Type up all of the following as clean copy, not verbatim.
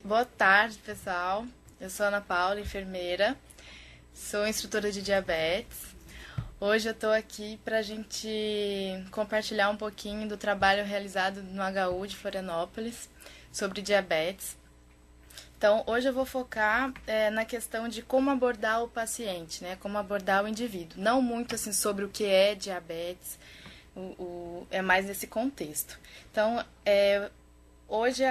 Boa tarde, pessoal. Eu sou Ana Paula, enfermeira, sou instrutora de diabetes. Hoje eu estou aqui para a gente compartilhar um pouquinho do trabalho realizado no HU de Florianópolis sobre diabetes. Então, hoje eu vou focar na questão de como abordar o paciente, né? Como abordar o indivíduo. Não muito assim sobre o que é diabetes, é mais nesse contexto. Então, hoje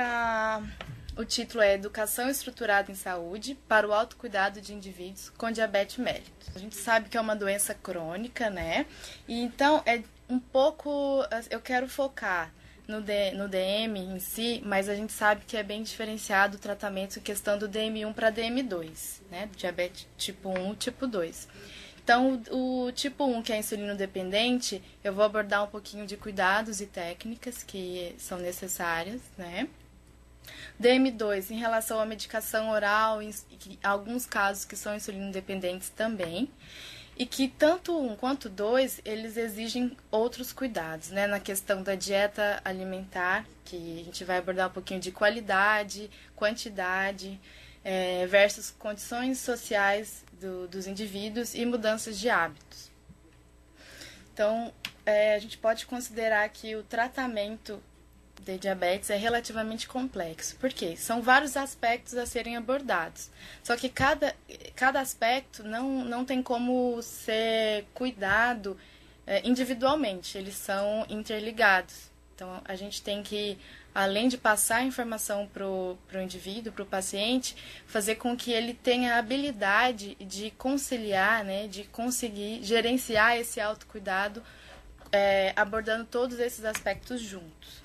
o título é Educação Estruturada em Saúde para o Autocuidado de Indivíduos com Diabetes Mellitus. A gente sabe que é uma doença crônica, né? E então, eu quero focar no DM em si, mas a gente sabe que é bem diferenciado o tratamento em questão do DM1 para DM2, né? Do diabetes tipo 1 e tipo 2. Então, o tipo 1, que é insulino dependente, eu vou abordar um pouquinho de cuidados e técnicas que são necessárias, né? DM2, em relação à medicação oral, em alguns casos que são insulino dependentes também, e que tanto um quanto dois, eles exigem outros cuidados, né? Na questão da dieta alimentar, que a gente vai abordar um pouquinho de qualidade, quantidade, versus condições sociais dos indivíduos e mudanças de hábitos. Então, a gente pode considerar que o tratamento de diabetes é relativamente complexo. Por quê? São vários aspectos a serem abordados. Só que cada aspecto não tem como ser cuidado individualmente. Eles são interligados. Então, a gente tem que, além de passar a informação para o indivíduo, para o paciente, fazer com que ele tenha a habilidade de conciliar, né, de conseguir gerenciar esse autocuidado, abordando todos esses aspectos juntos.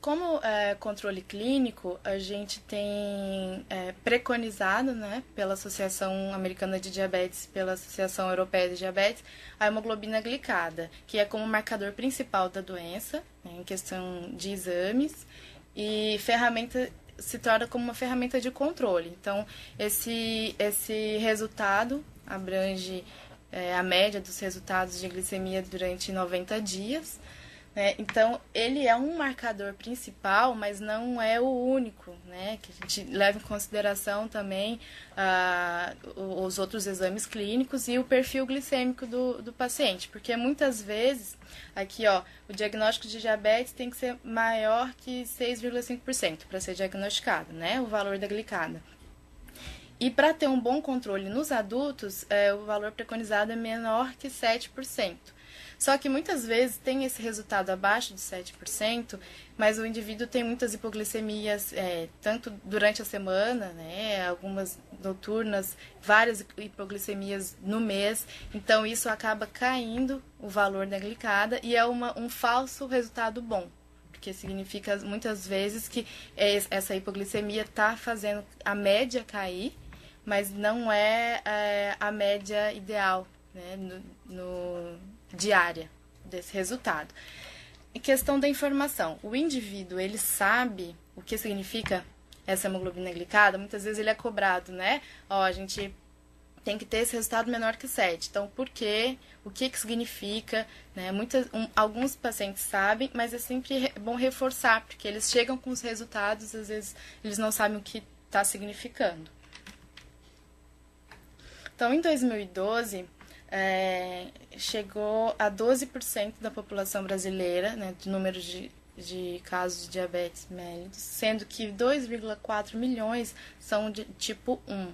Como controle clínico, a gente tem preconizado, né, pela Associação Americana de Diabetes, pela Associação Europeia de Diabetes, a hemoglobina glicada, que é como marcador principal da doença, né, em questão de exames, e se torna como uma ferramenta de controle. Então, esse resultado abrange a média dos resultados de glicemia durante 90 dias, então, ele é um marcador principal, mas não é o único, né? Que a gente leva em consideração também os outros exames clínicos e o perfil glicêmico do paciente, porque muitas vezes, aqui ó, o diagnóstico de diabetes tem que ser maior que 6,5% para ser diagnosticado, né? O valor da glicada. E para ter um bom controle nos adultos, o valor preconizado é menor que 7%. Só que muitas vezes tem esse resultado abaixo de 7%, mas o indivíduo tem muitas hipoglicemias, tanto durante a semana, né, algumas noturnas, várias hipoglicemias no mês, então isso acaba caindo o valor da glicada e é um falso resultado bom, porque significa muitas vezes que essa hipoglicemia está fazendo a média cair, mas não é a média ideal, né, diária desse resultado. Em questão da informação, o indivíduo, ele sabe o que significa essa hemoglobina glicada, muitas vezes ele é cobrado, né? A gente tem que ter esse resultado menor que 7. Então, por quê? O que significa? Né? Alguns pacientes sabem, mas é sempre bom reforçar, porque eles chegam com os resultados, às vezes eles não sabem o que está significando. Então, em 2012, chegou a 12% da população brasileira, né, de número de casos de diabetes mellitus, sendo que 2,4 milhões são de tipo 1.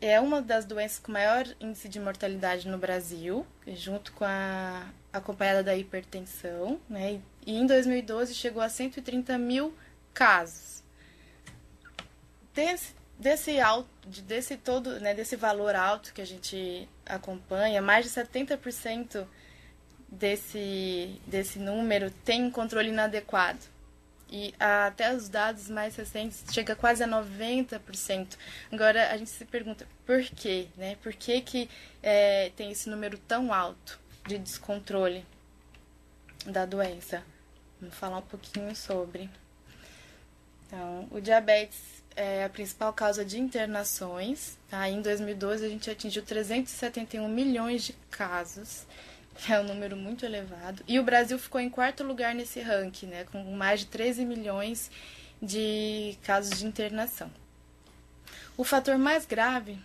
É uma das doenças com maior índice de mortalidade no Brasil, junto com acompanhada da hipertensão, né, e em 2012 chegou a 130 mil casos. Desse valor alto que a gente acompanha, mais de 70% desse número tem um controle inadequado. E até os dados mais recentes chega quase a 90%. Agora a gente se pergunta por quê, né? Por que tem esse número tão alto de descontrole da doença? Vamos falar um pouquinho sobre. Então, o diabetes é a principal causa de internações. Tá? Em 2012, a gente atingiu 371 milhões de casos que é um número muito elevado. E o Brasil ficou em quarto lugar nesse ranking, né, com mais de 13 milhões de casos de internação. O fator mais grave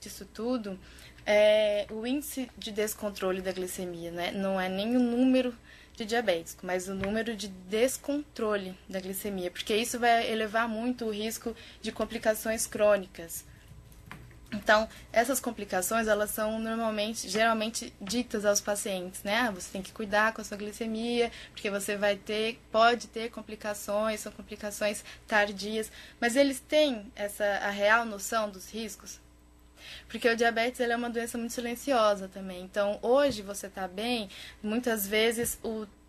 disso tudo é o índice de descontrole da glicemia, né? Não é nem o número de diabético, mas o número de descontrole da glicemia, porque isso vai elevar muito o risco de complicações crônicas. Então, essas complicações, elas são geralmente ditas aos pacientes, né? Você tem que cuidar com a sua glicemia, porque você pode ter complicações, são complicações tardias, mas eles têm a real noção dos riscos? Porque o diabetes, ele é uma doença muito silenciosa também. Então, hoje você está bem, muitas vezes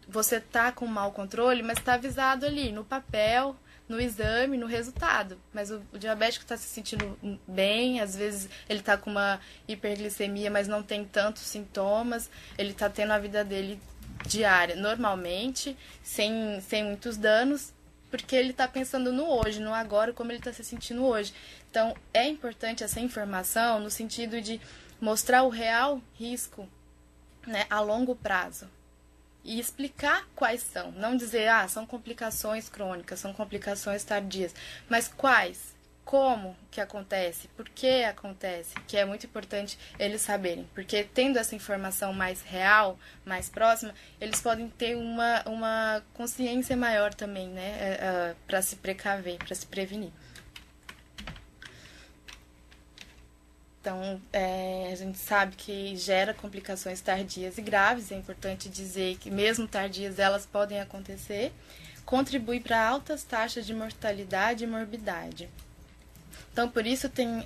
você está com mau controle, mas está avisado ali no papel, no exame, no resultado. Mas o diabético está se sentindo bem, às vezes ele está com uma hiperglicemia, mas não tem tantos sintomas, ele está tendo a vida dele diária, normalmente, sem muitos danos, porque ele está pensando no hoje, no agora, como ele está se sentindo hoje. Então, é importante essa informação no sentido de mostrar o real risco, né, a longo prazo. E explicar quais são. Não dizer, são complicações crônicas, são complicações tardias. Mas quais? Como que acontece? Por que acontece? Que é muito importante eles saberem. Porque tendo essa informação mais real, mais próxima, eles podem ter uma consciência maior também, né? Para se precaver, para se prevenir. Então, a gente sabe que gera complicações tardias e graves, é importante dizer que mesmo tardias elas podem acontecer, contribui para altas taxas de mortalidade e morbidade. Então, por isso tem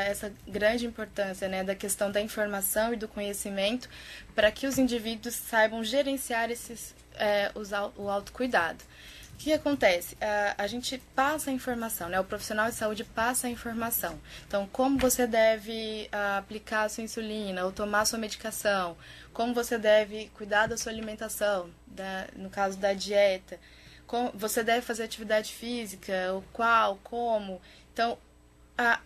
essa grande importância, né, da questão da informação e do conhecimento para que os indivíduos saibam gerenciar o autocuidado. O que acontece? A gente passa a informação, né? O profissional de saúde passa a informação. Então, como você deve aplicar a sua insulina ou tomar a sua medicação, como você deve cuidar da sua alimentação, no caso da dieta, como você deve fazer atividade física, o qual, como. Então,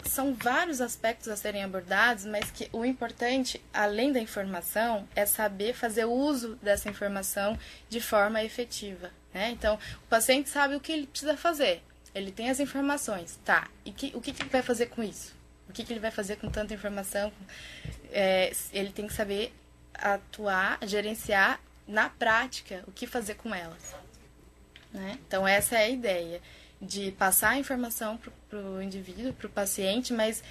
são vários aspectos a serem abordados, mas que o importante, além da informação, é saber fazer uso dessa informação de forma efetiva. Né? Então, o paciente sabe o que ele precisa fazer, ele tem as informações, tá, e o que ele vai fazer com isso? O que ele vai fazer com tanta informação? Ele tem que saber atuar, gerenciar na prática o que fazer com elas. Né? Então, essa é a ideia, de passar a informação para o indivíduo, para o paciente, mas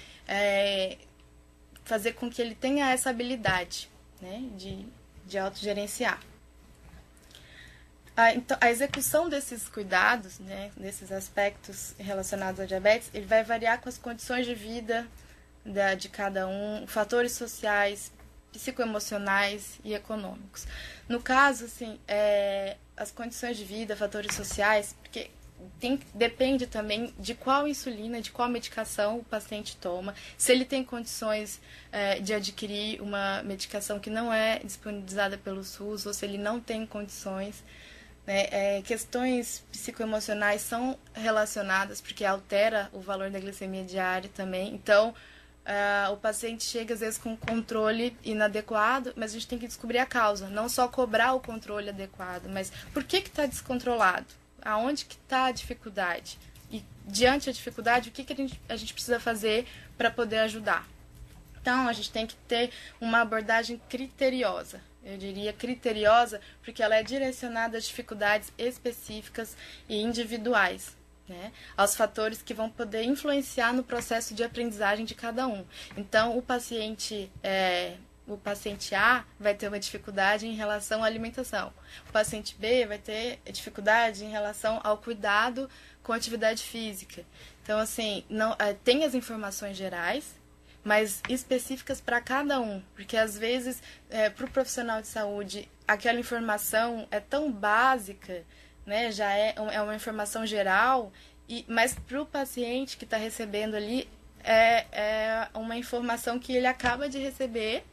fazer com que ele tenha essa habilidade, né, de autogerenciar. Então, a execução desses cuidados, né, desses aspectos relacionados ao diabetes, ele vai variar com as condições de vida de cada um, fatores sociais, psicoemocionais e econômicos. No caso, assim, as condições de vida, fatores sociais, porque depende também de qual insulina, de qual medicação o paciente toma, se ele tem condições de adquirir uma medicação que não é disponibilizada pelo SUS, ou se ele não tem condições. Questões psicoemocionais são relacionadas porque altera o valor da glicemia diária também. Então, o paciente chega às vezes com controle inadequado, mas a gente tem que descobrir a causa, não só cobrar o controle adequado, mas por que está descontrolado? Aonde que está a dificuldade? E diante da dificuldade, o que a gente precisa fazer para poder ajudar? Então, a gente tem que ter uma abordagem criteriosa. Eu diria criteriosa porque ela é direcionada às dificuldades específicas e individuais, né? Aos fatores que vão poder influenciar no processo de aprendizagem de cada um. Então, o paciente A vai ter uma dificuldade em relação à alimentação. O paciente B vai ter dificuldade em relação ao cuidado com atividade física. Então, assim, tem as informações gerais, mas específicas para cada um, porque às vezes para o profissional de saúde aquela informação é tão básica, né, já é uma informação geral, mas para o paciente que está recebendo ali é uma informação que ele acaba de receber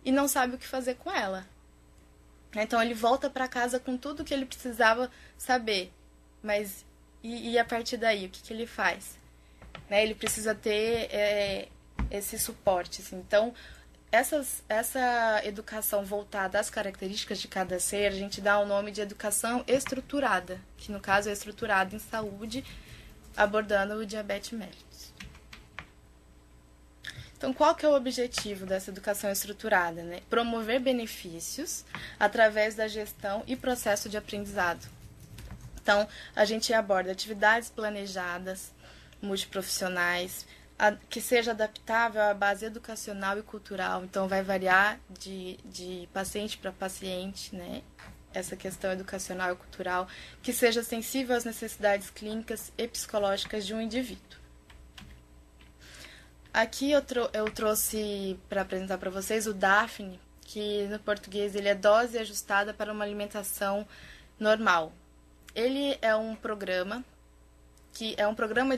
e não sabe o que fazer com ela. Então ele volta para casa com tudo que ele precisava saber, mas e a partir daí, o que ele faz? Né, ele precisa ter esse suporte. Assim. Então, essa educação voltada às características de cada ser, a gente dá o nome de educação estruturada, que no caso é estruturada em saúde, abordando o diabetes mellitus. Então, qual que é o objetivo dessa educação estruturada, né? Promover benefícios através da gestão e processo de aprendizado. Então, a gente aborda atividades planejadas, multiprofissionais, que seja adaptável à base educacional e cultural. Então, vai variar de paciente para paciente, né? Essa questão educacional e cultural, que seja sensível às necessidades clínicas e psicológicas de um indivíduo. Aqui eu trouxe para apresentar para vocês o DAFNE, que no português ele é Dose Ajustada para uma Alimentação Normal. Ele é um programa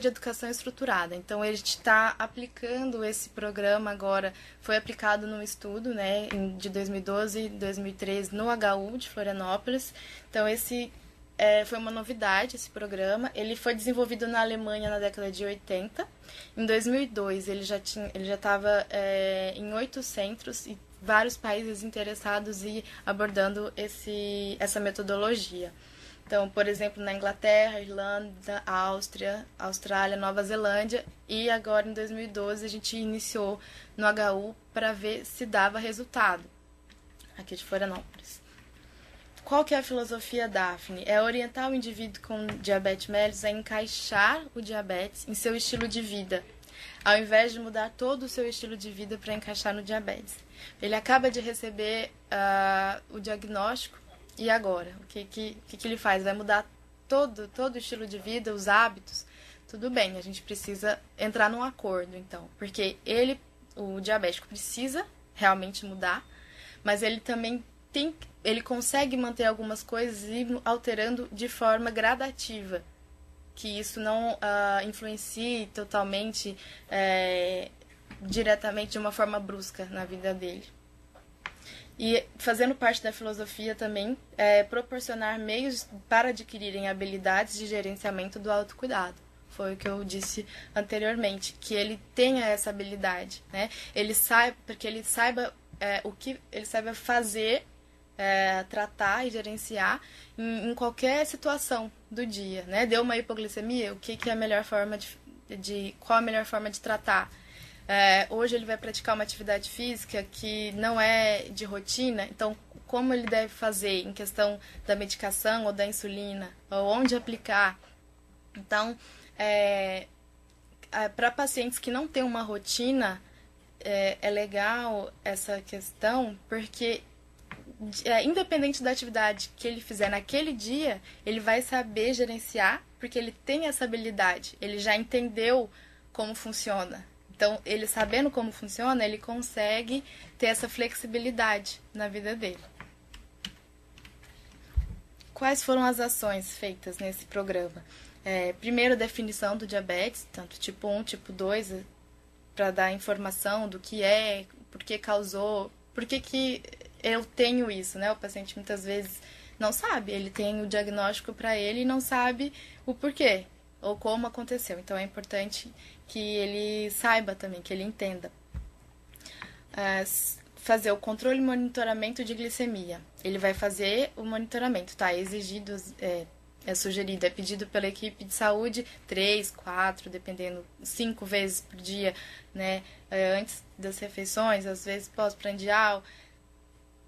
de educação estruturada. Então, ele está aplicando esse programa agora, foi aplicado num estudo, né, de 2012 e 2013 no HU de Florianópolis. Então, foi uma novidade, esse programa. Ele foi desenvolvido na Alemanha na década de 80. Em 2002, ele já estava em 8 centros e vários países interessados e abordando essa metodologia. Então, por exemplo, na Inglaterra, Irlanda, Áustria, Austrália, Nova Zelândia, e agora em 2012 a gente iniciou no HU para ver se dava resultado, aqui de Florianópolis. Qual que é a filosofia DAFNE? É orientar o indivíduo com diabetes mellitus a encaixar o diabetes em seu estilo de vida, ao invés de mudar todo o seu estilo de vida para encaixar no diabetes. Ele acaba de receber o diagnóstico. E agora? O que ele faz? Vai mudar todo o estilo de vida, os hábitos? Tudo bem, a gente precisa entrar num acordo, então. Porque o diabético precisa realmente mudar, mas ele também ele consegue manter algumas coisas e ir alterando de forma gradativa. Que isso não influencie totalmente, diretamente, de uma forma brusca na vida dele. E fazendo parte da filosofia também proporcionar meios para adquirirem habilidades de gerenciamento do autocuidado. Foi o que eu disse anteriormente, que ele tenha essa habilidade, né? Porque ele saiba o que ele saiba fazer, tratar e gerenciar em qualquer situação do dia, né? Deu uma hipoglicemia, qual a melhor forma de tratar? Hoje ele vai praticar uma atividade física que não é de rotina, então como ele deve fazer em questão da medicação ou da insulina, ou onde aplicar. Então, para pacientes que não têm uma rotina, é legal essa questão, porque independente da atividade que ele fizer naquele dia, ele vai saber gerenciar, porque ele tem essa habilidade, ele já entendeu como funciona. Então, ele sabendo como funciona, ele consegue ter essa flexibilidade na vida dele. Quais foram as ações feitas nesse programa? Primeiro, definição do diabetes, tanto tipo 1, tipo 2, para dar informação do que por que causou, por que eu tenho isso, né? O paciente muitas vezes não sabe, ele tem o diagnóstico para ele e não sabe o porquê ou como aconteceu. Então, é importante que ele saiba também, que ele entenda. Fazer o controle e monitoramento de glicemia. Ele vai fazer o monitoramento, tá? É exigido, sugerido, é pedido pela equipe de saúde 3, 4, dependendo, 5 vezes por dia, né? Antes das refeições, às vezes pós-prandial.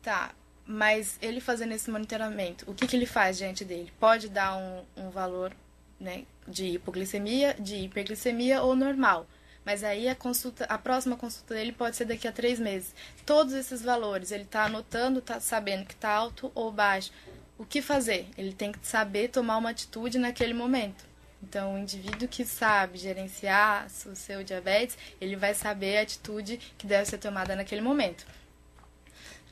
Tá, mas ele fazendo esse monitoramento, o que ele faz diante dele? Pode dar um valor, né, de hipoglicemia, de hiperglicemia ou normal. Mas aí a próxima consulta dele pode ser daqui a 3 meses. Todos esses valores, ele está anotando, está sabendo que está alto ou baixo. O que fazer? Ele tem que saber tomar uma atitude naquele momento. Então, o indivíduo que sabe gerenciar o seu diabetes, ele vai saber a atitude que deve ser tomada naquele momento.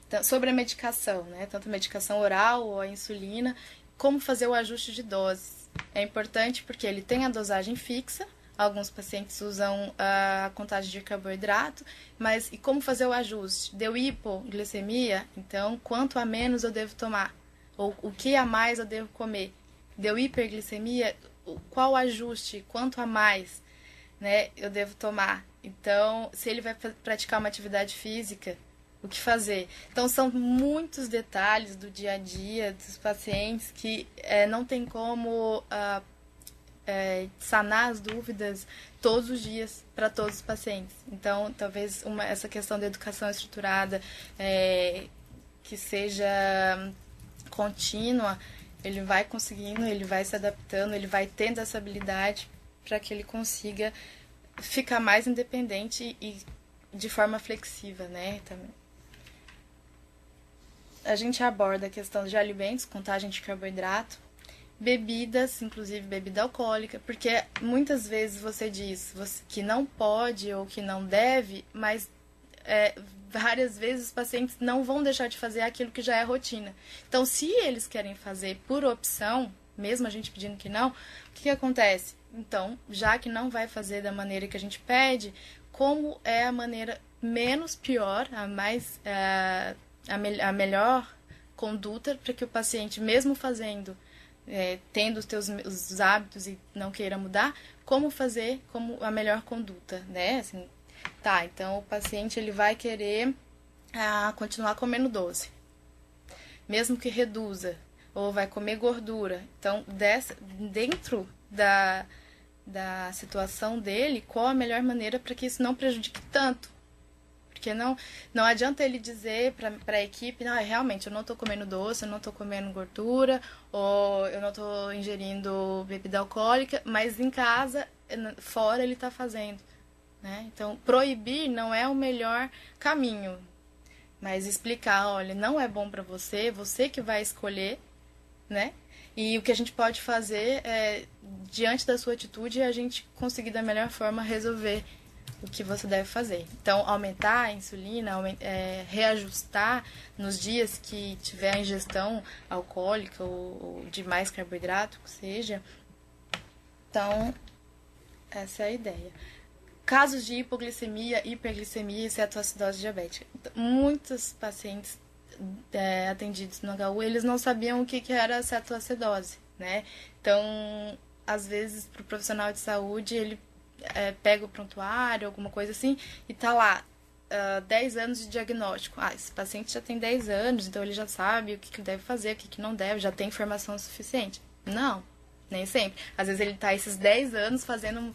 Então, sobre a medicação, né? Tanto a medicação oral ou a insulina, como fazer o ajuste de doses. É importante porque ele tem a dosagem fixa, alguns pacientes usam a contagem de carboidrato, mas e como fazer o ajuste? Deu hipoglicemia, então quanto a menos eu devo tomar? Ou o que a mais eu devo comer? Deu hiperglicemia, qual ajuste, quanto a mais, né, eu devo tomar? Então, se ele vai praticar uma atividade física, o que fazer. Então, são muitos detalhes do dia a dia dos pacientes que não tem como sanar as dúvidas todos os dias para todos os pacientes. Então, talvez essa questão da educação estruturada que seja contínua, ele vai conseguindo, ele vai se adaptando, ele vai tendo essa habilidade para que ele consiga ficar mais independente e de forma flexível, né? Também. A gente aborda a questão de alimentos, contagem de carboidrato, bebidas, inclusive bebida alcoólica, porque muitas vezes você diz que não pode ou que não deve, mas várias vezes os pacientes não vão deixar de fazer aquilo que já é rotina. Então, se eles querem fazer por opção, mesmo a gente pedindo que não, o que acontece? Então, já que não vai fazer da maneira que a gente pede, como é a maneira menos pior, a melhor conduta para que o paciente, mesmo fazendo, tendo os hábitos e não queira mudar, como fazer como a melhor conduta, né? Assim, tá, então o paciente ele vai querer continuar comendo doce, mesmo que reduza, ou vai comer gordura. Então, dentro da situação dele, qual a melhor maneira para que isso não prejudique tanto? Porque não adianta ele dizer para a equipe, não, realmente, eu não estou comendo doce, eu não estou comendo gordura, ou eu não estou ingerindo bebida alcoólica, mas em casa, fora, ele está fazendo. Né? Então, proibir não é o melhor caminho, mas explicar, olha, não é bom para você, você que vai escolher, né? E o que a gente pode fazer diante da sua atitude, é a gente conseguir da melhor forma resolver o que você deve fazer. Então, aumentar a insulina, reajustar nos dias que tiver a ingestão alcoólica ou de mais carboidrato, que seja. Então, essa é a ideia. Casos de hipoglicemia, hiperglicemia e cetoacidose diabética. Muitos pacientes atendidos no HU, eles não sabiam o que era cetoacidose, né? Então, às vezes, para o profissional de saúde, ele pega o prontuário, alguma coisa assim, e tá lá, 10 anos de diagnóstico. Esse paciente já tem 10 anos, então ele já sabe o que deve fazer, o que não deve, já tem informação suficiente. Não, nem sempre. Às vezes ele tá esses 10 anos fazendo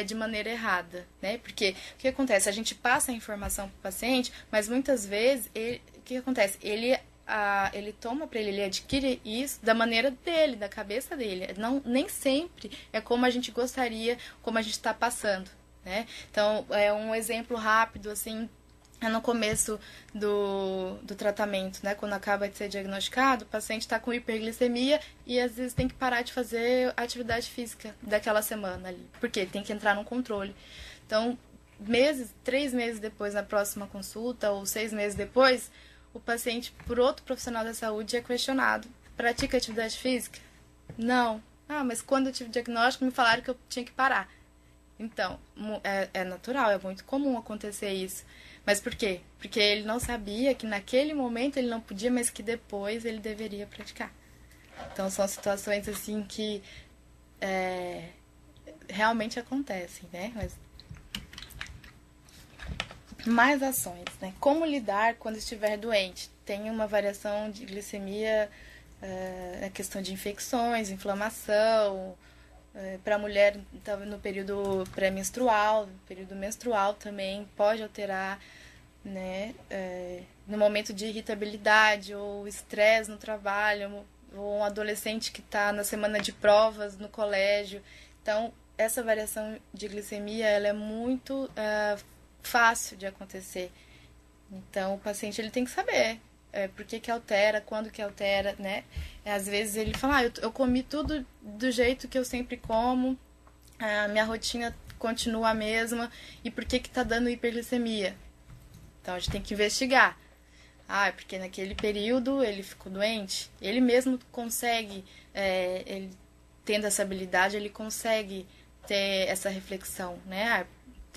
de maneira errada, né? Porque o que acontece? A gente passa a informação pro paciente, mas muitas vezes, o que acontece? Ele toma para ele adquire isso da maneira dele, da cabeça dele. Nem sempre é como a gente gostaria, como a gente está passando, né? Então, um exemplo rápido, assim, no começo do tratamento, né? Quando acaba de ser diagnosticado, o paciente está com hiperglicemia e às vezes tem que parar de fazer atividade física daquela semana ali, porque tem que entrar num controle. Então, 3 meses depois, na próxima consulta, ou 6 meses depois, o paciente, por outro profissional da saúde, é questionado. Pratica atividade física? Não. Mas quando eu tive diagnóstico, me falaram que eu tinha que parar. Então, é natural, é muito comum acontecer isso. Mas por quê? Porque ele não sabia que naquele momento ele não podia, mas que depois ele deveria praticar. Então, são situações assim que realmente acontecem, né? Mais ações, né? Como lidar quando estiver doente? Tem uma variação de glicemia, a questão de infecções, inflamação, para a mulher no período pré-menstrual, período menstrual também pode alterar, né? No momento de irritabilidade ou estresse no trabalho, ou um adolescente que está na semana de provas no colégio. Então, essa variação de glicemia ela é muito fácil de acontecer. Então, o paciente ele tem que saber por que altera, quando que altera, né? Às vezes ele fala, eu comi tudo do jeito que eu sempre como, a minha rotina continua a mesma, e por que tá dando hiperglicemia? Então, a gente tem que investigar. É porque naquele período ele ficou doente. Ele mesmo consegue, ele tendo essa habilidade, ele consegue ter essa reflexão, né?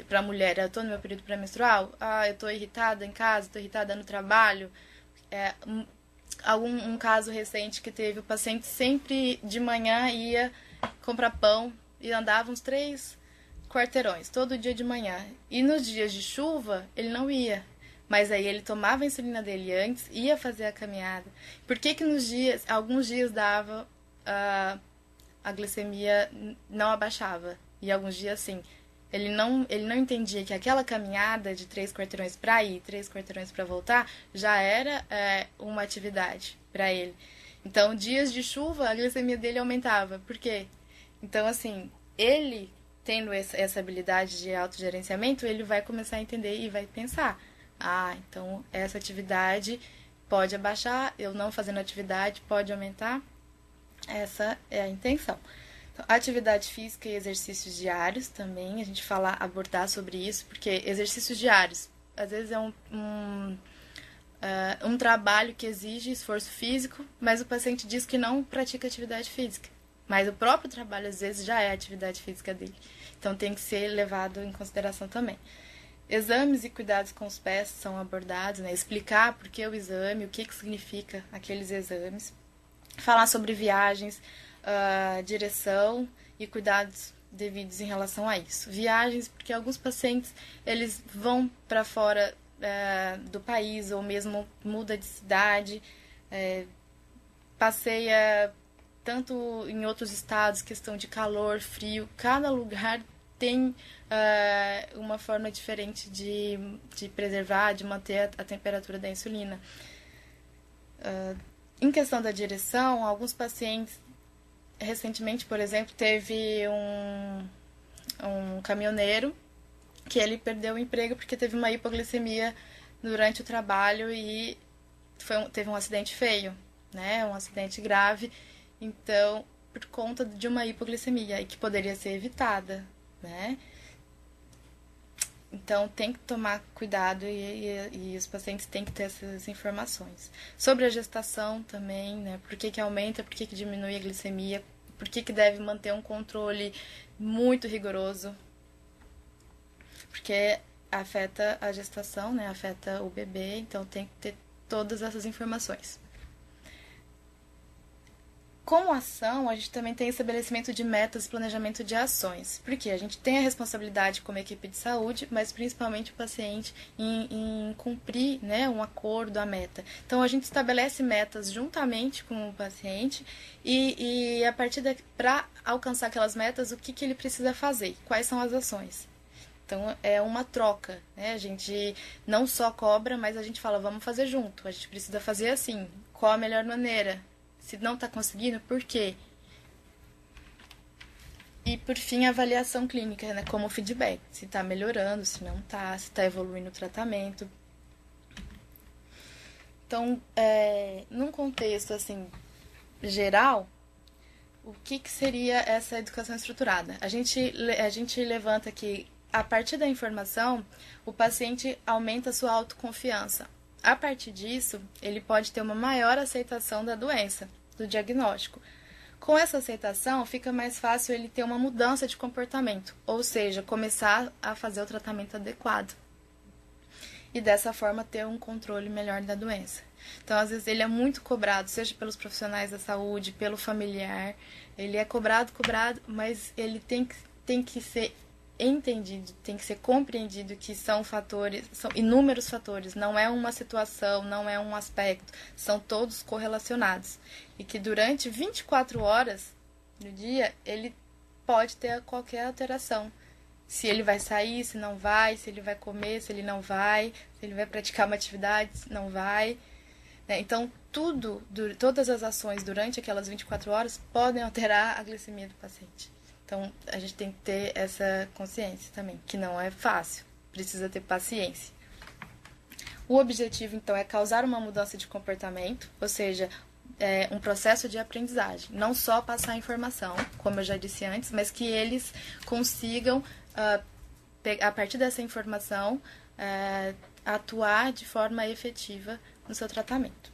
Para a mulher, eu tô no meu período pré-menstrual, eu tô irritada em casa, tô irritada no trabalho. Um caso recente que teve, o paciente sempre de manhã ia comprar pão e andava uns 3 quarteirões, todo dia de manhã. E nos dias de chuva, ele não ia, Mas aí ele tomava a insulina dele antes, ia fazer a caminhada. Por que que alguns dias dava, a glicemia não abaixava? E alguns dias sim. Ele não entendia que aquela caminhada de 3 quarteirões para ir, 3 quarteirões para voltar, já era uma atividade para ele. Então, dias de chuva, a glicemia dele aumentava. Por quê? Então, assim, ele tendo essa habilidade de autogerenciamento, ele vai começar a entender e vai pensar: ah, então essa atividade pode abaixar, eu não fazendo atividade pode aumentar. Essa é a intenção. Então, atividade física e exercícios diários também, a gente abordar sobre isso, porque exercícios diários, às vezes é um trabalho que exige esforço físico, mas o paciente diz que não pratica atividade física. Mas o próprio trabalho, às vezes, já é a atividade física dele. Então, tem que ser levado em consideração também. Exames e cuidados com os pés são abordados, né? Explicar por que o exame, o que significa aqueles exames. Falar sobre viagens, direção e cuidados devidos em relação a isso. Viagens, porque alguns pacientes, eles vão para fora do país, ou mesmo muda de cidade, passeia tanto em outros estados, questão de calor, frio, cada lugar tem uma forma diferente de preservar, de manter a temperatura da insulina. Em questão da direção, alguns pacientes, recentemente, por exemplo, teve um caminhoneiro que ele perdeu o emprego porque teve uma hipoglicemia durante o trabalho e teve um acidente feio, né? Um acidente grave, então, por conta de uma hipoglicemia, e que poderia ser evitada, né? Então, tem que tomar cuidado e os pacientes têm que ter essas informações. Sobre a gestação também, né? Por que aumenta, por que diminui a glicemia, por que deve manter um controle muito rigoroso, porque afeta a gestação, né? Afeta o bebê, então tem que ter todas essas informações. Como ação, a gente também tem estabelecimento de metas e planejamento de ações. Porque a gente tem a responsabilidade como equipe de saúde, mas principalmente o paciente em cumprir, né, um acordo, a meta. Então, a gente estabelece metas juntamente com o paciente e a partir para alcançar aquelas metas, o que ele precisa fazer, quais são as ações. Então, é uma troca, né? A gente não só cobra, mas a gente fala, vamos fazer junto, a gente precisa fazer assim, qual a melhor maneira? Se não está conseguindo, por quê? E, por fim, a avaliação clínica, né, como feedback. Se está melhorando, se não está, se está evoluindo o tratamento. Então, num contexto assim geral, o que seria essa educação estruturada? A gente levanta que, a partir da informação, o paciente aumenta a sua autoconfiança. A partir disso, ele pode ter uma maior aceitação da doença, do diagnóstico. Com essa aceitação, fica mais fácil ele ter uma mudança de comportamento, ou seja, começar a fazer o tratamento adequado. E dessa forma ter um controle melhor da doença. Então, às vezes, ele é muito cobrado, seja pelos profissionais da saúde, pelo familiar. Ele é cobrado, mas ele tem que ser entendido, tem que ser compreendido que são inúmeros fatores, não é uma situação, não é um aspecto, são todos correlacionados. E que durante 24 horas do dia, ele pode ter qualquer alteração. Se ele vai sair, se não vai, se ele vai comer, se ele não vai, se ele vai praticar uma atividade, se não vai. Então, todas as ações durante aquelas 24 horas podem alterar a glicemia do paciente. Então, a gente tem que ter essa consciência também, que não é fácil, precisa ter paciência. O objetivo, então, é causar uma mudança de comportamento, ou seja, um processo de aprendizagem. Não só passar informação, como eu já disse antes, mas que eles consigam, a partir dessa informação, atuar de forma efetiva no seu tratamento.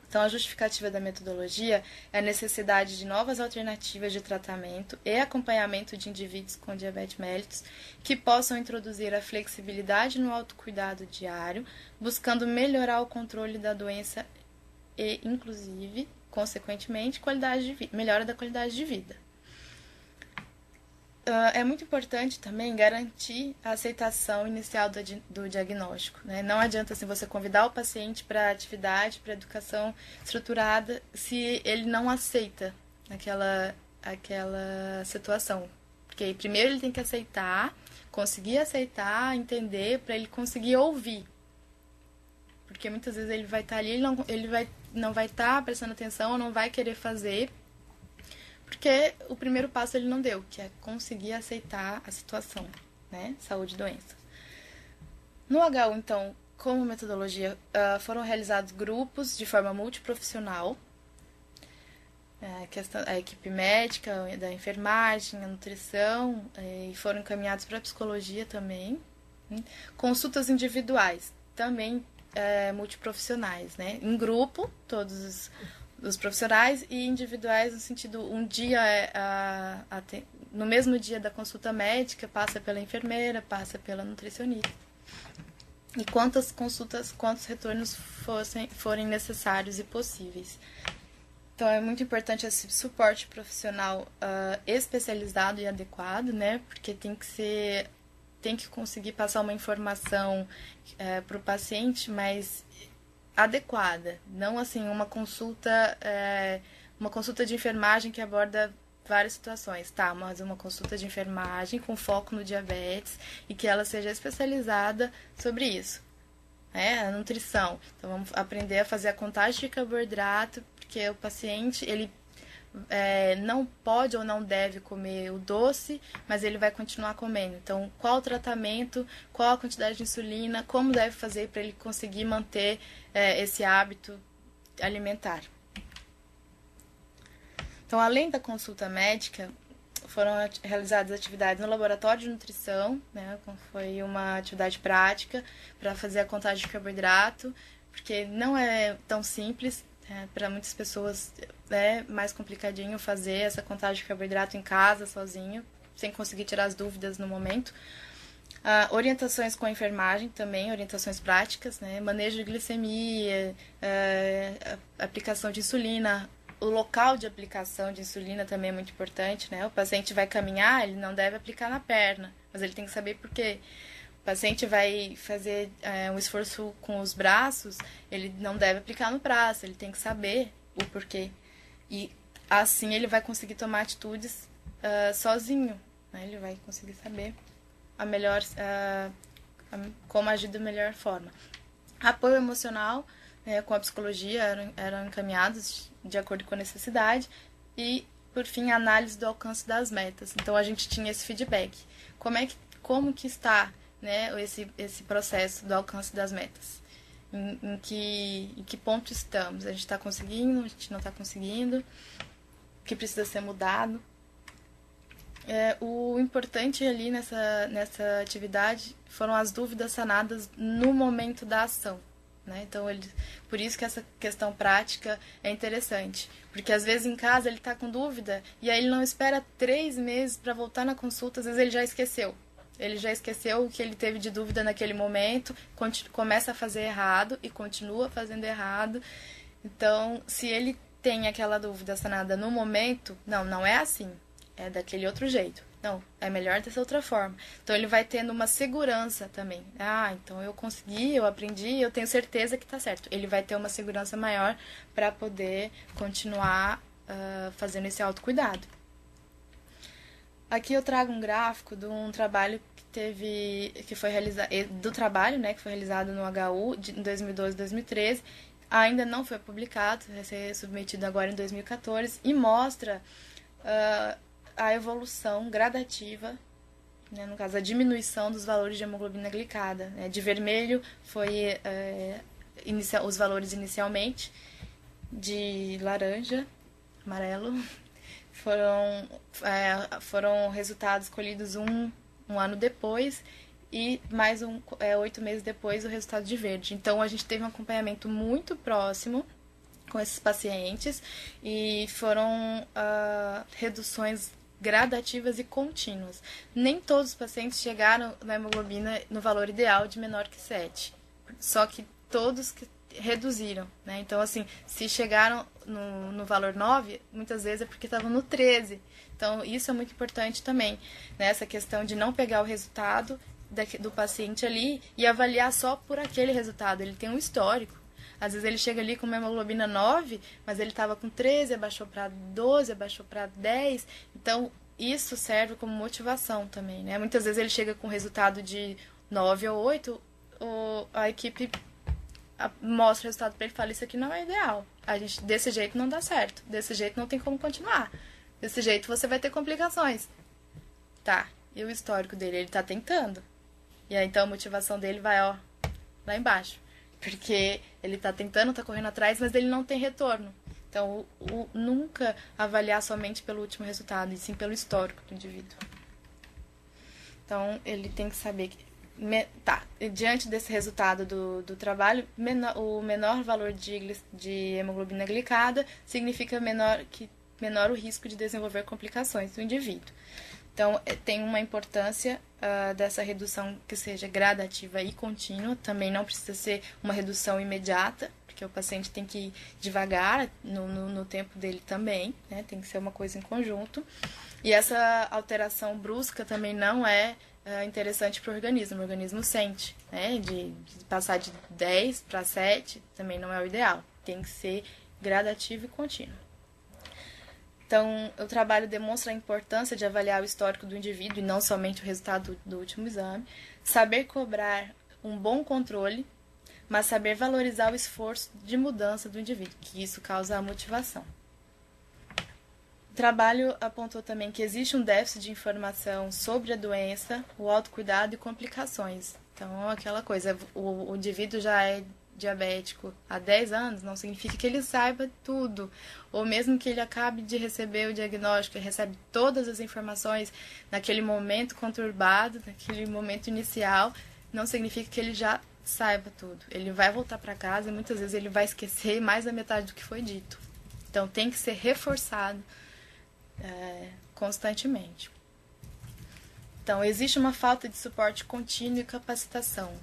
Então, a justificativa da metodologia é a necessidade de novas alternativas de tratamento e acompanhamento de indivíduos com diabetes mellitus que possam introduzir a flexibilidade no autocuidado diário, buscando melhorar o controle da doença e, inclusive, consequentemente, melhora da qualidade de vida. É muito importante também garantir a aceitação inicial do diagnóstico, né? Não adianta assim, você convidar o paciente para atividade, para educação estruturada, se ele não aceita aquela situação. Porque primeiro ele tem que aceitar, conseguir aceitar, entender, para ele conseguir ouvir. Porque muitas vezes ele vai estar ali, ele não vai estar prestando atenção, não vai querer fazer, porque o primeiro passo ele não deu, que é conseguir aceitar a situação, né? Saúde e doença. No HU, então, como metodologia, foram realizados grupos de forma multiprofissional, a equipe médica, da enfermagem, a nutrição, e foram encaminhados para a psicologia também. Consultas individuais, também multiprofissionais, né? Em grupo, todos os profissionais, e individuais no sentido, um dia, no mesmo dia da consulta médica, passa pela enfermeira, passa pela nutricionista. E quantas consultas, quantos retornos forem necessários e possíveis. Então, é muito importante esse suporte profissional especializado e adequado, né? Porque tem que conseguir passar uma informação para o paciente, mas adequada. Não, assim, uma consulta de enfermagem que aborda várias situações, tá? Mas uma consulta de enfermagem com foco no diabetes e que ela seja especializada sobre isso. A nutrição. Então, vamos aprender a fazer a contagem de carboidrato, porque o paciente, ele não pode ou não deve comer o doce, mas ele vai continuar comendo. Então, qual o tratamento, qual a quantidade de insulina, como deve fazer para ele conseguir manter esse hábito alimentar. Então, além da consulta médica, foram realizadas atividades no laboratório de nutrição, né, foi uma atividade prática para fazer a contagem de carboidrato, porque não é tão simples, para muitas pessoas é mais complicadinho fazer essa contagem de carboidrato em casa, sozinho, sem conseguir tirar as dúvidas no momento. Orientações com a enfermagem também, orientações práticas, né, manejo de glicemia, aplicação de insulina. O local de aplicação de insulina também é muito importante, né? O paciente vai caminhar, ele não deve aplicar na perna, mas ele tem que saber por quê. O paciente vai fazer um esforço com os braços, ele não deve aplicar no braço, ele tem que saber o porquê. E assim ele vai conseguir tomar atitudes sozinho, né? Ele vai conseguir saber como agir da melhor forma. Apoio emocional, com a psicologia eram encaminhados de acordo com a necessidade e, por fim, a análise do alcance das metas. Então, a gente tinha esse feedback. Como que está, né, esse processo do alcance das metas? Em que ponto estamos? A gente está conseguindo? A gente não está conseguindo? O que precisa ser mudado? O importante ali nessa atividade foram as dúvidas sanadas no momento da ação. Né? Então, por isso que essa questão prática é interessante. Porque às vezes em casa ele está com dúvida e aí ele não espera 3 meses para voltar na consulta, às vezes ele já esqueceu. Ele já esqueceu o que ele teve de dúvida naquele momento, começa a fazer errado e continua fazendo errado. Então, se ele tem aquela dúvida sanada no momento, não é assim, é daquele outro jeito. Não, é melhor dessa outra forma. Então, ele vai tendo uma segurança também. Então eu consegui, eu aprendi, eu tenho certeza que tá certo. Ele vai ter uma segurança maior para poder continuar fazendo esse autocuidado. Aqui eu trago um gráfico de um trabalho que foi realizado, do trabalho, né, que foi realizado no HU em 2012 e 2013. Ainda não foi publicado, vai ser submetido agora em 2014 e mostra a evolução gradativa, né, no caso, a diminuição dos valores de hemoglobina glicada. Né? De vermelho foi os valores inicialmente, de laranja, amarelo, foram resultados colhidos um ano depois e mais 8 meses depois o resultado de verde. Então, a gente teve um acompanhamento muito próximo com esses pacientes e foram reduções gradativas e contínuas. Nem todos os pacientes chegaram na hemoglobina no valor ideal de menor que 7. Só que todos reduziram, né? Então, assim, se chegaram no valor 9, muitas vezes é porque estavam no 13. Então, isso é muito importante também, né? Essa questão de não pegar o resultado do paciente ali e avaliar só por aquele resultado. Ele tem um histórico. Às vezes ele chega ali com uma hemoglobina 9, mas ele estava com 13, abaixou para 12, abaixou para 10. Então, isso serve como motivação também, né? Muitas vezes ele chega com resultado de 9 ou 8, a equipe mostra o resultado para ele e fala, isso aqui não é ideal. Desse jeito não dá certo. Desse jeito não tem como continuar. Desse jeito você vai ter complicações. Tá, e o histórico dele? Ele tá tentando. E aí, então, a motivação dele vai, ó, lá embaixo. Porque ele tá tentando, tá correndo atrás, mas ele não tem retorno. Então, nunca avaliar somente pelo último resultado, e sim pelo histórico do indivíduo. Então, ele tem que saber que... diante desse resultado do trabalho, o menor valor de hemoglobina glicada significa menor o risco de desenvolver complicações do indivíduo. Então, tem uma importância dessa redução que seja gradativa e contínua. Também não precisa ser uma redução imediata, porque o paciente tem que ir devagar no tempo dele também, né? Tem que ser uma coisa em conjunto. E essa alteração brusca também não é interessante para o organismo sente, né? De passar de 10 para 7 também não é o ideal. Tem que ser gradativo e contínuo. Então, o trabalho demonstra a importância de avaliar o histórico do indivíduo e não somente o resultado do último exame. Saber cobrar um bom controle, mas saber valorizar o esforço de mudança do indivíduo, que isso causa a motivação. O trabalho apontou também que existe um déficit de informação sobre a doença, o autocuidado e complicações. Então, aquela coisa, o indivíduo já é diabético há 10 anos, não significa que ele saiba tudo. Ou mesmo que ele acabe de receber o diagnóstico, ele recebe todas as informações naquele momento conturbado, naquele momento inicial, não significa que ele já saiba tudo. Ele vai voltar para casa e muitas vezes ele vai esquecer mais da metade do que foi dito. Então, tem que ser reforçado constantemente. Então, existe uma falta de suporte contínuo e capacitação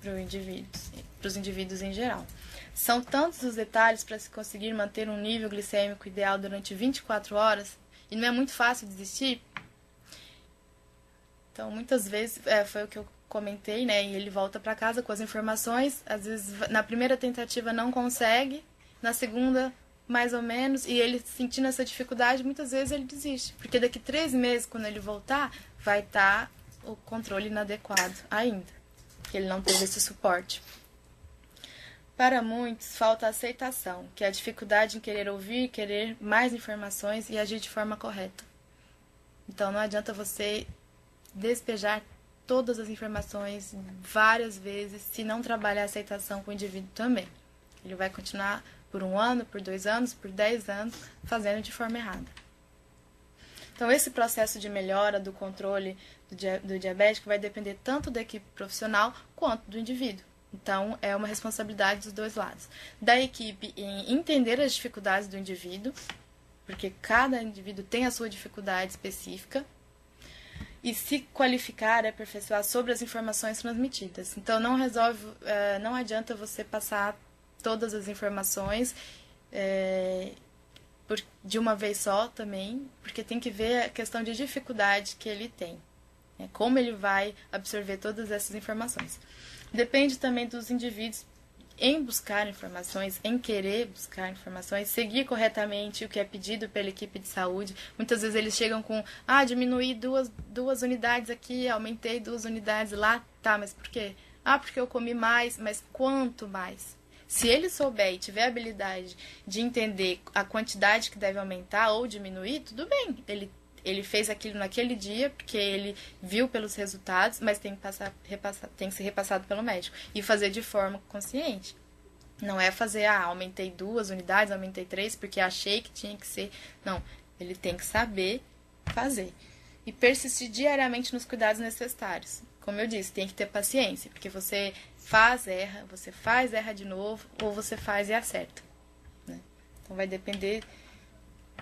para os indivíduos em geral. São tantos os detalhes para se conseguir manter um nível glicêmico ideal durante 24 horas e não é muito fácil desistir. Então, muitas vezes, foi o que eu comentei, né? E ele volta para casa com as informações, às vezes na primeira tentativa não consegue, na segunda mais ou menos, e ele sentindo essa dificuldade, muitas vezes ele desiste, porque daqui 3 meses, quando ele voltar, vai estar o controle inadequado ainda, que ele não teve esse suporte. Para muitos, falta a aceitação, que é a dificuldade em querer ouvir, querer mais informações e agir de forma correta. Então, não adianta você despejar todas as informações várias vezes se não trabalhar a aceitação com o indivíduo também. Ele vai continuar por 1 ano, por 2 anos, por 10 anos, fazendo de forma errada. Então, esse processo de melhora do controle do diabético vai depender tanto da equipe profissional quanto do indivíduo. Então, é uma responsabilidade dos dois lados. Da equipe em entender as dificuldades do indivíduo, porque cada indivíduo tem a sua dificuldade específica, e se qualificar e aperfeiçoar sobre as informações transmitidas. Então, não adianta você passar todas as informações de uma vez só também, porque tem que ver a questão de dificuldade que ele tem, né? Como ele vai absorver todas essas informações. Depende também dos indivíduos em buscar informações, em querer buscar informações, seguir corretamente o que é pedido pela equipe de saúde. Muitas vezes eles chegam com, diminuí duas unidades aqui, aumentei 2 unidades lá. Tá, mas por quê? Porque eu comi mais, mas quanto mais? Se ele souber e tiver a habilidade de entender a quantidade que deve aumentar ou diminuir, tudo bem. Ele fez aquilo naquele dia, porque ele viu pelos resultados, mas tem que ser repassado pelo médico. E fazer de forma consciente. Não é fazer, aumentei 2 unidades, aumentei 3, porque achei que tinha que ser. Não, ele tem que saber fazer. E persistir diariamente nos cuidados necessários. Como eu disse, tem que ter paciência, porque você erra, você faz, erra de novo, ou você faz e acerta, né? Então, vai depender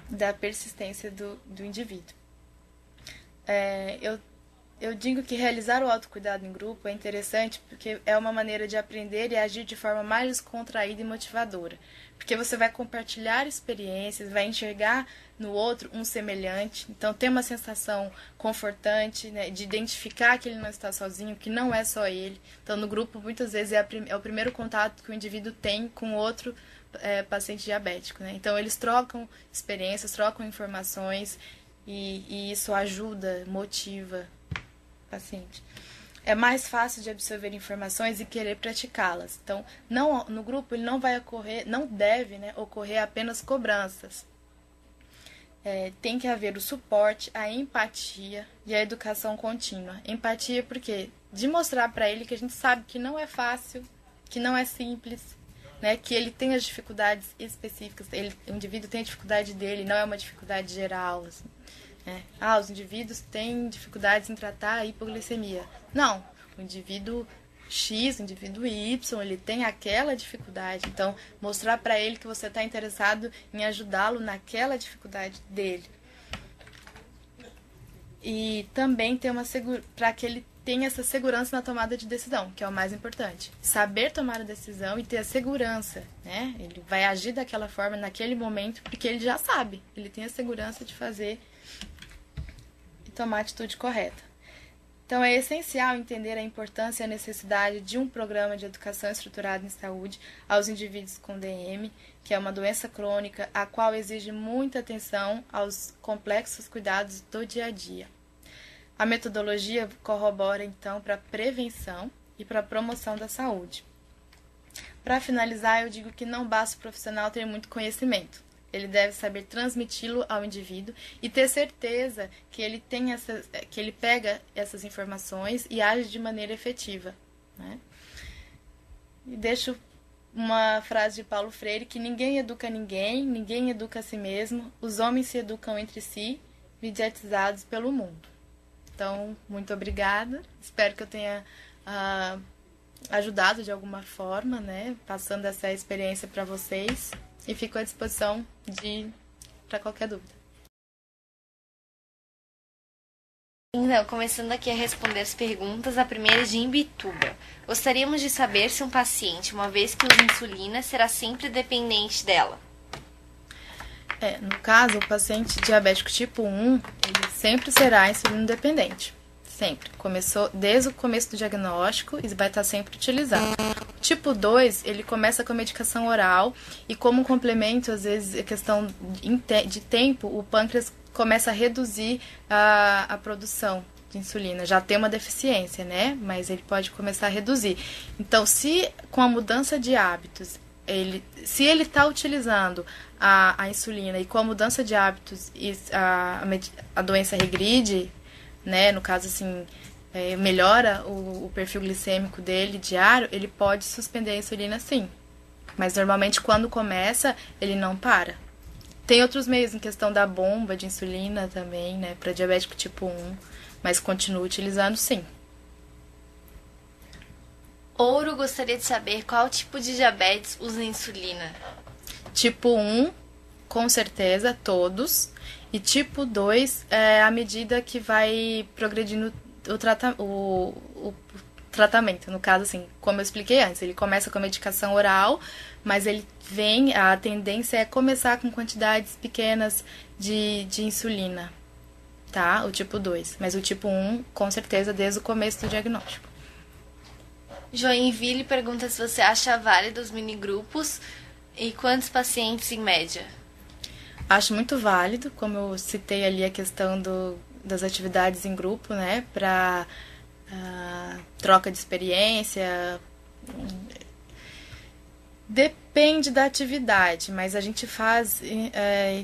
da persistência do indivíduo. Eu digo que realizar o autocuidado em grupo é interessante porque é uma maneira de aprender e agir de forma mais descontraída e motivadora. Porque você vai compartilhar experiências, vai enxergar no outro um semelhante, então tem uma sensação confortante, né, de identificar que ele não está sozinho, que não é só ele. Então no grupo muitas vezes é o primeiro contato que o indivíduo tem com outro paciente diabético, né? Então eles trocam experiências, trocam informações e isso ajuda, motiva o paciente. É mais fácil de absorver informações e querer praticá-las. Então, no grupo ele não vai ocorrer, não deve, né, ocorrer apenas cobranças. Tem que haver o suporte, a empatia e a educação contínua. Empatia porque de mostrar para ele que a gente sabe que não é fácil, que não é simples, né, que ele tem as dificuldades específicas, o indivíduo tem a dificuldade dele, não é uma dificuldade geral, assim. Os indivíduos têm dificuldades em tratar a hipoglicemia. Não, o indivíduo X, o indivíduo Y, ele tem aquela dificuldade. Então, mostrar para ele que você está interessado em ajudá-lo naquela dificuldade dele. E também ter para que ele tenha essa segurança na tomada de decisão, que é o mais importante. Saber tomar a decisão e ter a segurança, né? Ele vai agir daquela forma naquele momento porque ele já sabe, ele tem a segurança de fazer tomar a atitude correta. Então, é essencial entender a importância e a necessidade de um programa de educação estruturado em saúde aos indivíduos com DM, que é uma doença crônica, a qual exige muita atenção aos complexos cuidados do dia a dia. A metodologia corrobora, então, para a prevenção e para a promoção da saúde. Para finalizar, eu digo que não basta o profissional ter muito conhecimento. Ele deve saber transmiti-lo ao indivíduo e ter certeza que ele pega essas informações e age de maneira efetiva, né? E deixo uma frase de Paulo Freire, que ninguém educa ninguém, ninguém educa a si mesmo, os homens se educam entre si, mediatizados pelo mundo. Então, muito obrigada, espero que eu tenha ajudado de alguma forma, né, passando essa experiência para vocês. E fico à disposição para qualquer dúvida. Então, começando aqui a responder as perguntas, a primeira é de Imbituba. Gostaríamos de saber se um paciente, uma vez que usa insulina, será sempre dependente dela. No caso, o paciente diabético tipo 1, ele sempre será insulino dependente. Sempre. Começou desde o começo do diagnóstico e vai estar sempre utilizando. Tipo 2, ele começa com a medicação oral e como complemento, às vezes, a questão de tempo, o pâncreas começa a reduzir a produção de insulina. Já tem uma deficiência, né? Mas ele pode começar a reduzir. Então, se com a mudança de hábitos, se ele está utilizando a insulina e com a mudança de hábitos a doença regride, né, no caso assim, melhora o perfil glicêmico dele diário, ele pode suspender a insulina sim. Mas normalmente quando começa, ele não para. Tem outros meios em questão da bomba de insulina também, né, para diabético tipo 1, mas continua utilizando sim. Ouro gostaria de saber qual tipo de diabetes usa insulina. Tipo 1, com certeza, todos. E tipo 2 é à medida que vai progredindo o tratamento. No caso, assim, como eu expliquei antes, ele começa com a medicação oral, mas a tendência é começar com quantidades pequenas de insulina, tá? O tipo 2. Mas o tipo 1, com certeza, desde o começo do diagnóstico. Joinville pergunta se você acha válido os minigrupos e quantos pacientes em média. Acho muito válido, como eu citei ali a questão das atividades em grupo, né, para troca de experiência. Depende da atividade, mas a gente faz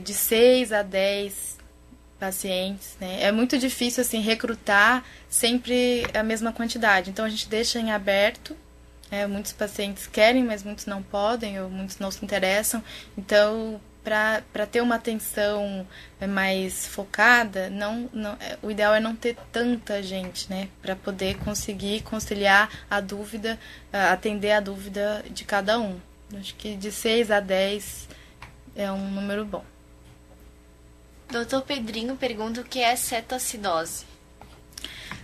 de 6 a 10 pacientes, né? É muito difícil assim recrutar sempre a mesma quantidade, então a gente deixa em aberto. Muitos pacientes querem, mas muitos não podem, ou muitos não se interessam, então para ter uma atenção mais focada, o ideal é não ter tanta gente, né, para poder conseguir conciliar a dúvida, atender a dúvida de cada um. Acho que de 6 a 10 é um número bom. Dr. Pedrinho pergunta o que é cetoacidose.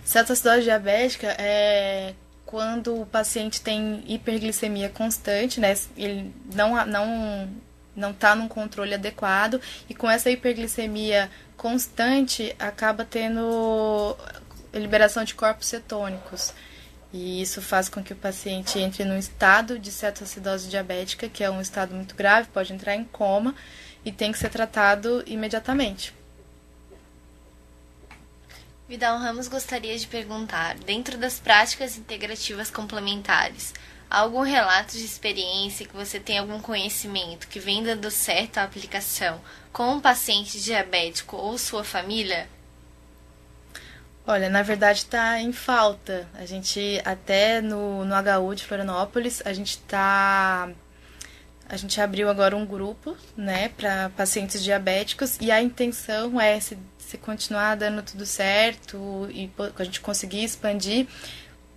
Cetoacidose diabética é quando o paciente tem hiperglicemia constante, né? Ele não está num controle adequado, e com essa hiperglicemia constante acaba tendo liberação de corpos cetônicos. E isso faz com que o paciente entre num estado de cetoacidose diabética, que é um estado muito grave, pode entrar em coma e tem que ser tratado imediatamente. Vidal Ramos gostaria de perguntar, dentro das práticas integrativas complementares, há algum relato de experiência que você tem algum conhecimento que vem dando certo a aplicação com um paciente diabético ou sua família? Olha, na verdade está em falta. A gente, até no HU de Florianópolis, a gente abriu agora um grupo, né, para pacientes diabéticos, e a intenção é, se continuar dando tudo certo e a gente conseguir expandir,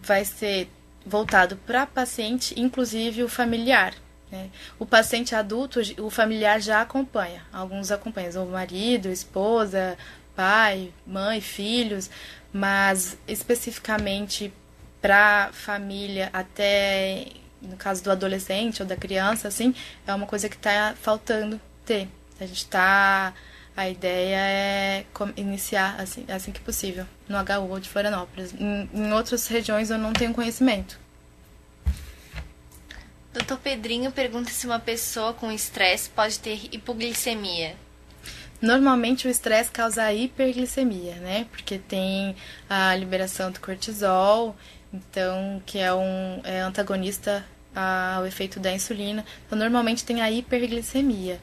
vai ser voltado para paciente, inclusive o familiar, né? O paciente adulto, o familiar já acompanha, alguns acompanham, o marido, esposa, pai, mãe, filhos, mas especificamente para família, até no caso do adolescente ou da criança, assim, é uma coisa que está faltando ter. A ideia é iniciar assim que possível, no HU de Florianópolis. Em outras regiões eu não tenho conhecimento. Dr. Pedrinho pergunta se uma pessoa com estresse pode ter hipoglicemia. Normalmente o estresse causa hiperglicemia, né? Porque tem a liberação do cortisol, então, que é antagonista ao efeito da insulina. Então, normalmente tem a hiperglicemia.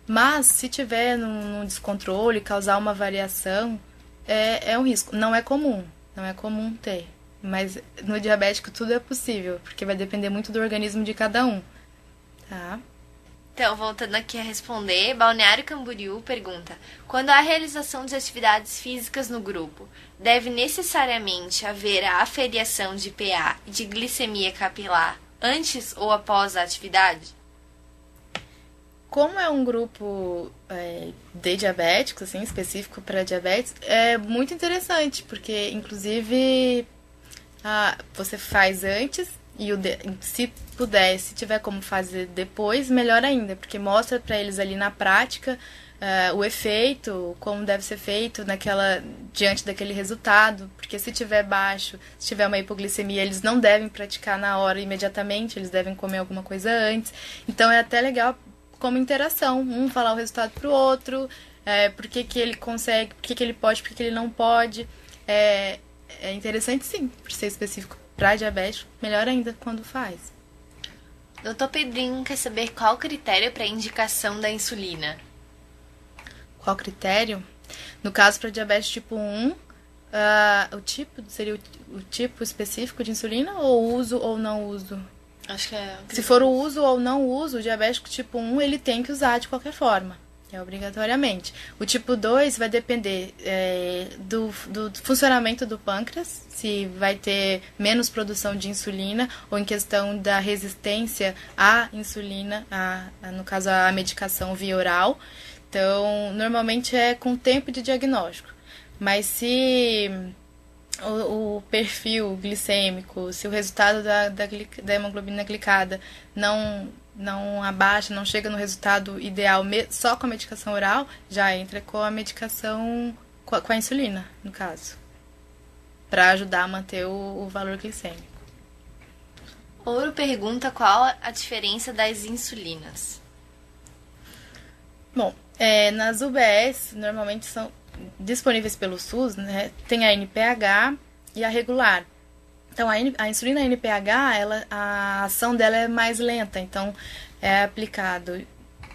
Mas, se tiver num descontrole, causar uma variação, é um risco. Não é comum ter. Mas no diabético tudo é possível, porque vai depender muito do organismo de cada um, tá? Então, voltando aqui a responder, Balneário Camboriú pergunta: quando há realização de atividades físicas no grupo, deve necessariamente haver a aferiação de PA e de glicemia capilar antes ou após a atividade? Como é um grupo de diabéticos, assim, específico para diabetes, é muito interessante, porque, inclusive, você faz antes e se puder, se tiver como fazer depois, melhor ainda, porque mostra para eles ali na prática o efeito, como deve ser feito diante daquele resultado, porque se tiver baixo, se tiver uma hipoglicemia, eles não devem praticar na hora imediatamente, eles devem comer alguma coisa antes. Então é até legal como interação, um falar o resultado pro outro, por que ele consegue, por que ele pode, por que ele não pode. É interessante sim, por ser específico para diabetes, melhor ainda quando faz. Dr. Pedrinho quer saber qual o critério para indicação da insulina. Qual critério? No caso para diabetes tipo 1, o tipo seria o tipo específico de insulina ou uso ou não uso? Acho que é. Se for o uso ou não uso, o diabético tipo 1 ele tem que usar de qualquer forma. Obrigatoriamente. O tipo 2 vai depender do funcionamento do pâncreas, se vai ter menos produção de insulina, ou em questão da resistência à insulina, no caso a medicação via oral. Então, normalmente é com tempo de diagnóstico. Mas se o perfil glicêmico, se o resultado da hemoglobina glicada não abaixa, não chega no resultado ideal só com a medicação oral, já entra com a medicação, com a insulina, no caso, para ajudar a manter o valor glicêmico. Ouro pergunta qual a diferença das insulinas. Bom, nas UBS, normalmente são disponíveis pelo SUS, né? Tem a NPH e a regular. Então, a insulina NPH, a ação dela é mais lenta, então é aplicado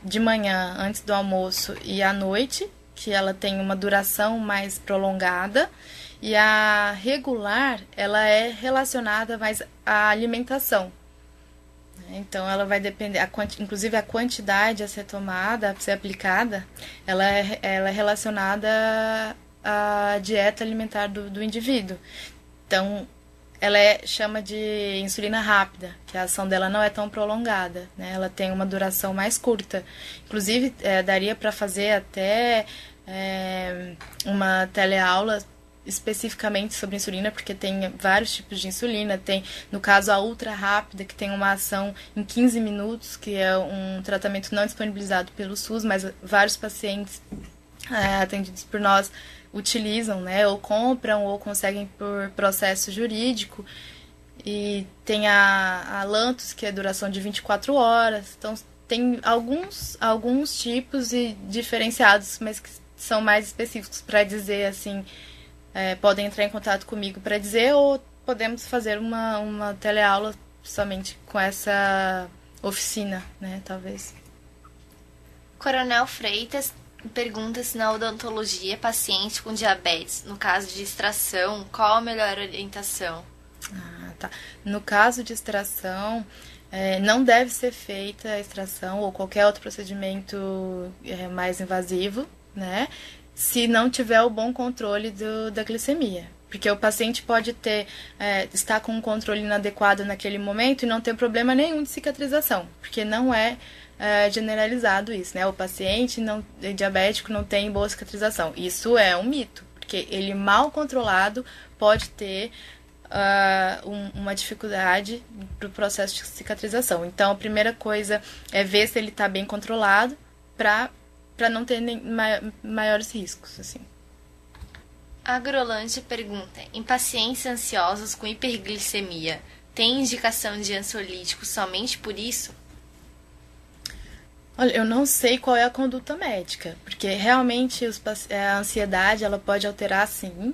de manhã, antes do almoço e à noite, que ela tem uma duração mais prolongada, e a regular, ela é relacionada mais à alimentação. Então, ela vai depender, inclusive a quantidade a ser tomada, a ser aplicada, ela é relacionada à dieta alimentar do indivíduo. Então, ela chama de insulina rápida, que a ação dela não é tão prolongada, né? Ela tem uma duração mais curta. Inclusive, daria para fazer até uma teleaula especificamente sobre insulina, porque tem vários tipos de insulina. Tem, no caso, a ultra rápida, que tem uma ação em 15 minutos, que é um tratamento não disponibilizado pelo SUS, mas vários pacientes atendidos por nós utilizam, né, ou compram, ou conseguem por processo jurídico. E tem a Lantus, que é duração de 24 horas. Então, tem alguns tipos e diferenciados, mas que são mais específicos para dizer, assim, podem entrar em contato comigo para dizer, ou podemos fazer uma teleaula somente com essa oficina, né, talvez. Coronel Freitas pergunta se na odontologia, paciente com diabetes, no caso de extração, qual a melhor orientação? Tá. No caso de extração, não deve ser feita a extração ou qualquer outro procedimento mais invasivo, né, se não tiver o bom controle da glicemia. Porque o paciente pode estar com um controle inadequado naquele momento e não ter problema nenhum de cicatrização, porque não é generalizado isso, né? O paciente diabético não tem boa cicatrização. Isso é um mito, porque ele mal controlado pode ter uma dificuldade para o processo de cicatrização. Então, a primeira coisa é ver se ele está bem controlado para não ter maiores riscos, assim. A Agrolante pergunta, em pacientes ansiosos com hiperglicemia, tem indicação de ansiolítico somente por isso? Olha, eu não sei qual é a conduta médica, porque realmente a ansiedade ela pode alterar, sim,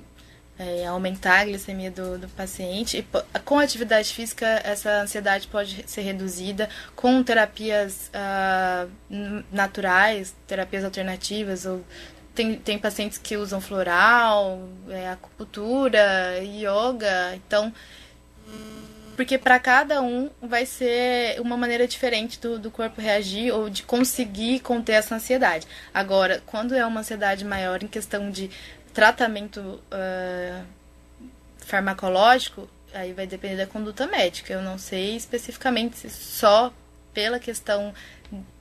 aumentar a glicemia do paciente. E com atividade física, essa ansiedade pode ser reduzida com terapias naturais, terapias alternativas. Ou tem pacientes que usam floral, acupuntura, yoga. Então, porque para cada um vai ser uma maneira diferente do corpo reagir ou de conseguir conter essa ansiedade. Agora, quando é uma ansiedade maior em questão de tratamento farmacológico, aí vai depender da conduta médica. Eu não sei especificamente se só pela questão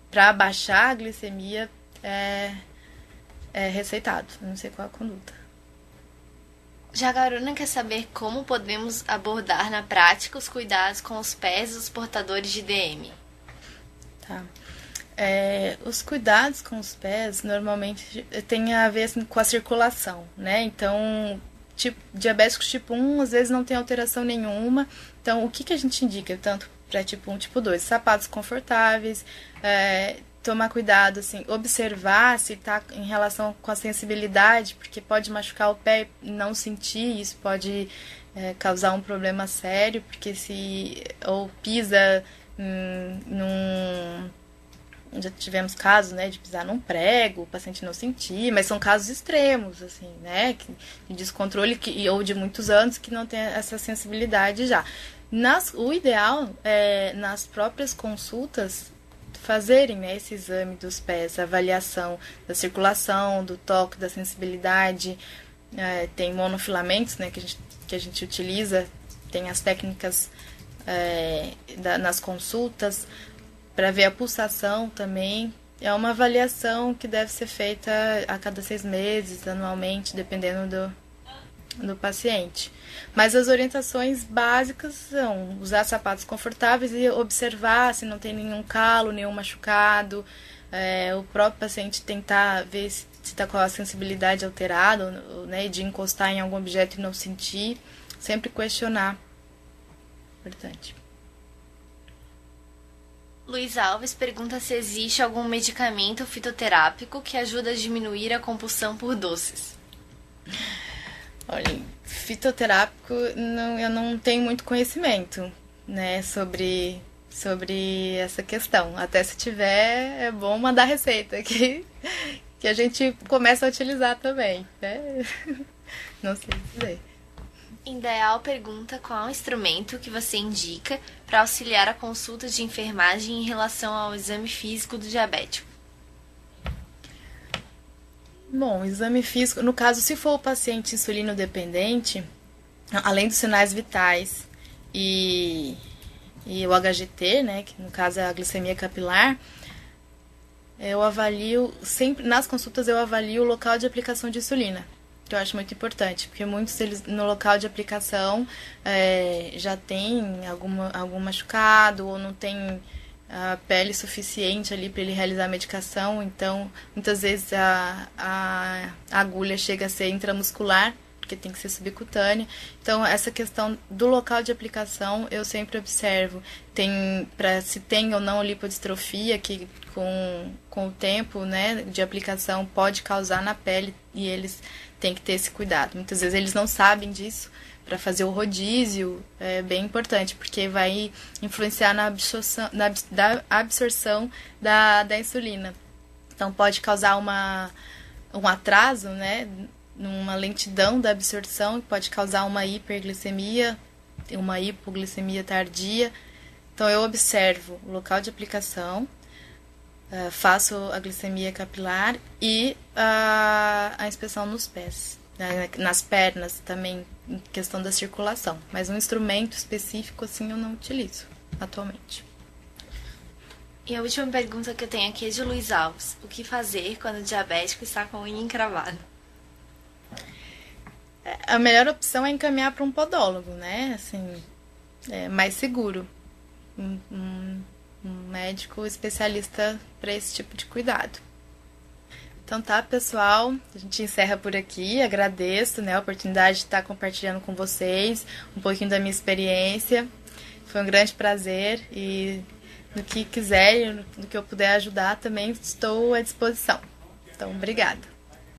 para baixar a glicemia é receitado. Eu não sei qual a conduta. Jagaruna quer saber como podemos abordar na prática os cuidados com os pés dos portadores de DM. Tá. Os cuidados com os pés normalmente tem a ver assim, com a circulação, né? Então, diabéticos tipo 1 às vezes não tem alteração nenhuma. Então, o que a gente indica tanto para tipo 1 e tipo 2? Sapatos confortáveis, tomar cuidado, assim, observar se está em relação com a sensibilidade, porque pode machucar o pé e não sentir, isso pode causar um problema sério, porque ou pisa já tivemos casos, né, de pisar num prego, o paciente não sentir, mas são casos extremos, assim, né, de descontrole ou de muitos anos que não tem essa sensibilidade já. O ideal é, nas próprias consultas, fazerem, né, esse exame dos pés, a avaliação da circulação, do toque, da sensibilidade. Tem monofilamentos, né, que a gente utiliza, tem as técnicas nas consultas para ver a pulsação também. É uma avaliação que deve ser feita a cada 6 meses, anualmente, dependendo do paciente. Mas as orientações básicas são usar sapatos confortáveis e observar se não tem nenhum calo, nenhum machucado. O próprio paciente tentar ver se está com a sensibilidade alterada, né, de encostar em algum objeto e não sentir. Sempre questionar. Importante. Luiz Alves pergunta se existe algum medicamento fitoterápico que ajuda a diminuir a compulsão por doces. Olha, fitoterápico, eu não tenho muito conhecimento, né, sobre essa questão. Até se tiver, é bom mandar receita que a gente começa a utilizar também, né? Não sei dizer. Indaial pergunta qual é o instrumento que você indica para auxiliar a consulta de enfermagem em relação ao exame físico do diabético. Bom, o exame físico, no caso, se for o paciente insulino dependente, além dos sinais vitais e o HGT, né, que no caso é a glicemia capilar, eu avalio, sempre nas consultas eu avalio o local de aplicação de insulina, que eu acho muito importante, porque muitos deles no local de aplicação já tem algum machucado ou não tem a pele suficiente ali para ele realizar a medicação, então muitas vezes a agulha chega a ser intramuscular, porque tem que ser subcutânea. Então essa questão do local de aplicação eu sempre observo. Se tem ou não lipodistrofia, que com o tempo, né, de aplicação pode causar na pele, e eles têm que ter esse cuidado. Muitas vezes eles não sabem disso. Para fazer o rodízio é bem importante, porque vai influenciar na absorção da insulina. Então pode causar um atraso, né, numa lentidão da absorção, pode causar uma hiperglicemia, uma hipoglicemia tardia. Então eu observo o local de aplicação, faço a glicemia capilar e a inspeção nos pés. Nas pernas também, em questão da circulação. Mas um instrumento específico assim eu não utilizo atualmente. E a última pergunta que eu tenho aqui é de Luiz Alves. O que fazer quando o diabético está com a unha encravada? A melhor opção é encaminhar para um podólogo, né? Assim, é mais seguro. Um médico especialista para esse tipo de cuidado. Então tá, pessoal, a gente encerra por aqui. Agradeço, né, a oportunidade de estar compartilhando com vocês um pouquinho da minha experiência. Foi um grande prazer e no que quiser, no que eu puder ajudar, também estou à disposição. Então, obrigada.